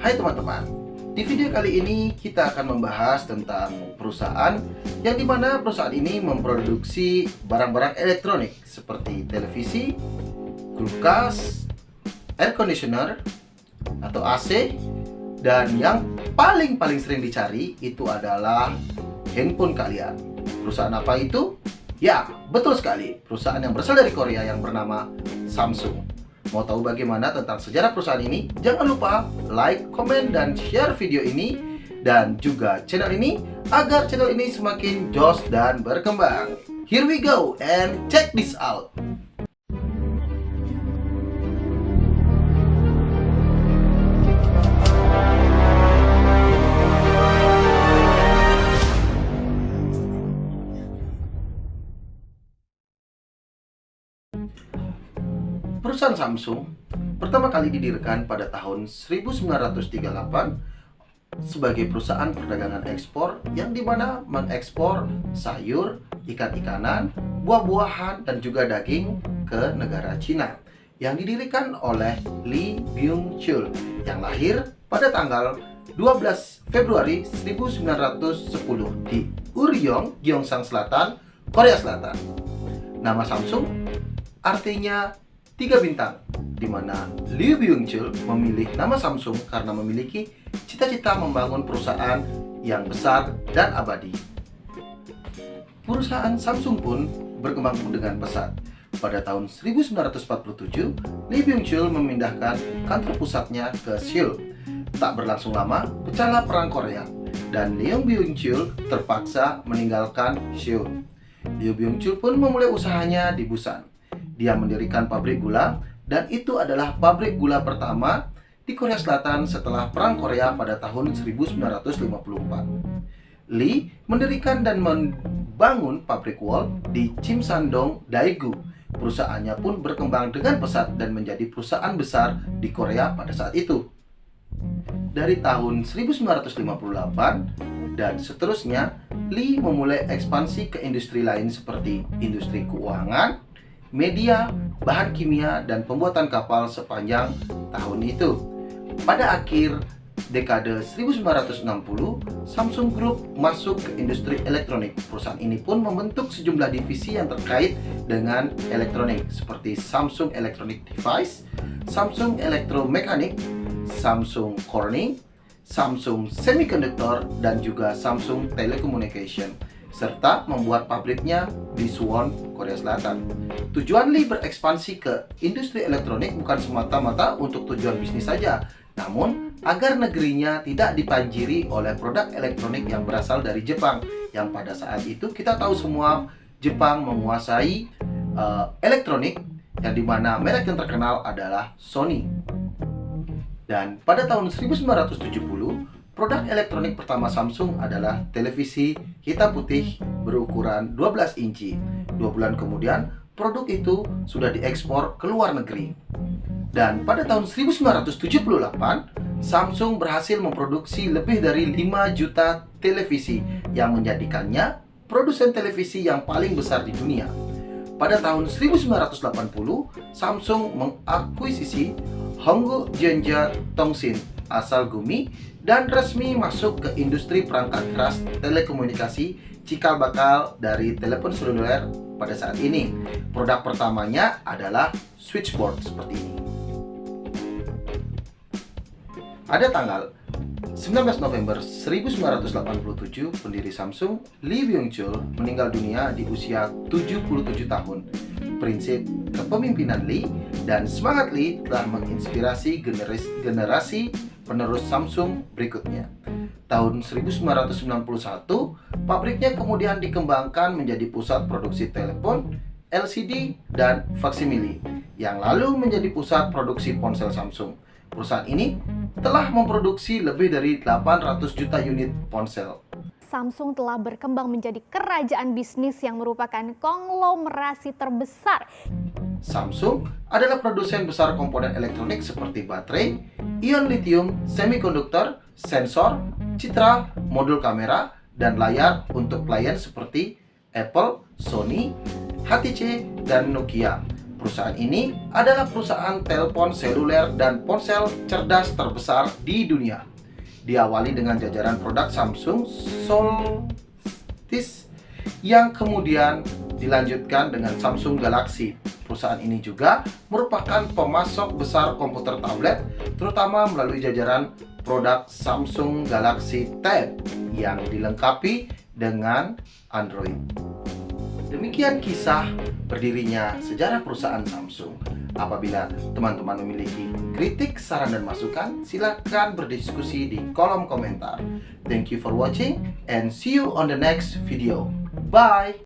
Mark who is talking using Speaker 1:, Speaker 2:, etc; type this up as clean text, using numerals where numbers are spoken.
Speaker 1: Hai teman-teman, di video kali ini kita akan membahas tentang perusahaan yang dimana perusahaan ini memproduksi barang-barang elektronik seperti televisi, kulkas, air conditioner atau AC, dan yang paling sering dicari itu adalah handphone kalian. Perusahaan apa itu? Ya, betul sekali, perusahaan yang berasal dari Korea yang bernama Samsung. Mau tahu bagaimana tentang sejarah perusahaan ini? Jangan lupa like, komen, dan share video ini dan juga channel ini agar channel ini semakin jos dan berkembang. Here we go and check this out. Perusahaan Samsung pertama kali didirikan pada tahun 1938 sebagai perusahaan perdagangan ekspor yang dimana mengekspor sayur, ikan-ikanan, buah-buahan, dan juga daging ke negara Cina yang didirikan oleh Lee Byung-chul yang lahir pada tanggal 12 Februari 1910 di Uryong, Gyeongsang Selatan, Korea Selatan. Nama Samsung artinya 3 bintang, di mana Lee Byung-chul memilih nama Samsung karena memiliki cita-cita membangun perusahaan yang besar dan abadi. Perusahaan Samsung pun berkembang dengan pesat. Pada tahun 1947, Lee Byung-chul memindahkan kantor pusatnya ke Seoul. Tak berlangsung lama, pecahlah Perang Korea, dan Lee Byung-chul terpaksa meninggalkan Seoul. Lee Byung-chul pun memulai usahanya di Busan. Dia mendirikan pabrik gula, dan itu adalah pabrik gula pertama di Korea Selatan setelah Perang Korea pada tahun 1954. Lee mendirikan dan membangun pabrik wol di Chimsandong, Daegu. Perusahaannya pun berkembang dengan pesat dan menjadi perusahaan besar di Korea pada saat itu. Dari tahun 1958 dan seterusnya, Lee memulai ekspansi ke industri lain seperti industri keuangan, media, bahan kimia, dan pembuatan kapal sepanjang tahun itu. Pada akhir dekade 1960, Samsung Group masuk ke industri elektronik. Perusahaan ini pun membentuk sejumlah divisi yang terkait dengan elektronik seperti Samsung Electronic Device, Samsung Electromechanic, Samsung Corning, Samsung Semiconductor, dan juga Samsung Telecommunication, serta membuat pabriknya di Suwon, Korea Selatan. Tujuan Lee berekspansi ke industri elektronik bukan semata-mata untuk tujuan bisnis saja, namun agar negerinya tidak dibanjiri oleh produk elektronik yang berasal dari Jepang, yang pada saat itu kita tahu semua Jepang menguasai elektronik, yang dimana merek yang terkenal adalah Sony. Dan pada tahun 1970, produk elektronik pertama Samsung adalah televisi hitam putih berukuran 12 inci. 2 bulan kemudian, produk itu sudah diekspor ke luar negeri. Dan pada tahun 1978, Samsung berhasil memproduksi lebih dari 5 juta televisi yang menjadikannya produsen televisi yang paling besar di dunia. Pada tahun 1980, Samsung mengakuisisi Honggu Jeonja Tongsin asal Gumi dan resmi masuk ke industri perangkat keras telekomunikasi cikal bakal dari telepon seluler pada saat ini. Produk pertamanya adalah switchboard seperti ini. Pada tanggal 19 November 1987, pendiri Samsung, Lee Byung-chul, meninggal dunia di usia 77 tahun. Prinsip kepemimpinan Lee dan semangat Lee telah menginspirasi generasi penerus Samsung berikutnya. Tahun 1991, pabriknya kemudian dikembangkan menjadi pusat produksi telepon, LCD, dan faksimili, yang lalu menjadi pusat produksi ponsel Samsung. Perusahaan ini telah memproduksi lebih dari 800 juta unit ponsel.
Speaker 2: Samsung telah berkembang menjadi kerajaan bisnis yang merupakan konglomerasi terbesar.
Speaker 1: Samsung adalah produsen besar komponen elektronik seperti baterai, ion lithium, semikonduktor, sensor, citra, modul kamera, dan layar untuk klien seperti Apple, Sony, HTC, dan Nokia. Perusahaan ini adalah perusahaan telepon seluler dan ponsel cerdas terbesar di dunia. Diawali dengan jajaran produk Samsung Solstice yang kemudian dilanjutkan dengan Samsung Galaxy. Perusahaan ini juga merupakan pemasok besar komputer tablet, terutama melalui jajaran produk Samsung Galaxy Tab yang dilengkapi dengan Android. Demikian kisah berdirinya sejarah perusahaan Samsung. Apabila teman-teman memiliki kritik, saran, dan masukan, silakan berdiskusi di kolom komentar. Thank you for watching and see you on the next video. Bye!